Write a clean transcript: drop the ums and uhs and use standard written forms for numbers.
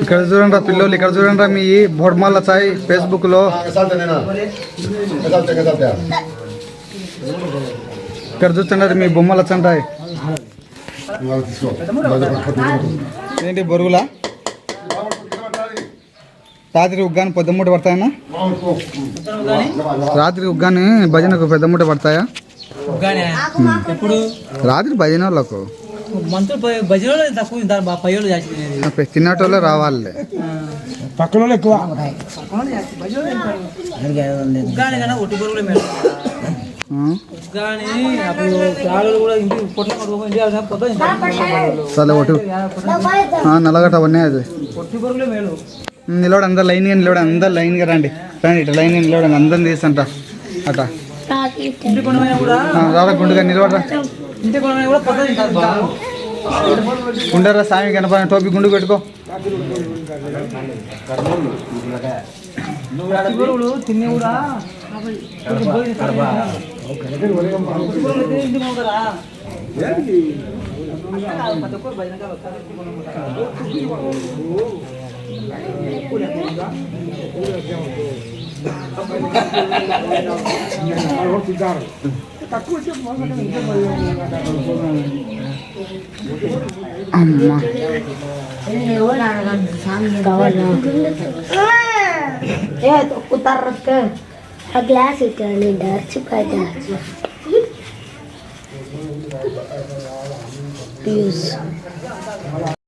ఇక్కడ చూడండి పిల్లలు, ఇక్కడ చూడండి మీ బొడ్మాల చాయ్ ఫేస్బుక్ లో. ఇక్కడ చూస్తున్నారు మీ బొమ్మలు వచ్చంటాయి. ఏంటి బొరుగులా? రాత్రి ఉగ్గాని పెద్ద మూట పడతాయన్నా? రాత్రి ఉగ్గాని భజనకు పెద్ద మూట పడతాయా? రాత్రి భజన వాళ్ళకు తిన్నటోళ్ళే రావాలి. పక్కన ఎక్కువ నల్లగట్ట అవన్నీ అది నిలవడం అందరు లైన్గా నిలవడం, అందరు లైన్గా రండి రండి, ఇట్లా లైన్గా నిలవడం అందరిని తీసంట అట రారా గుండుగా నిలబడరా. ఉండరా సామి కనపడిన టోపీ గుండు పెట్టుకో. తిని కూడా అమ్మా గ్లాస్ ఇట్లా డర్చిపోతా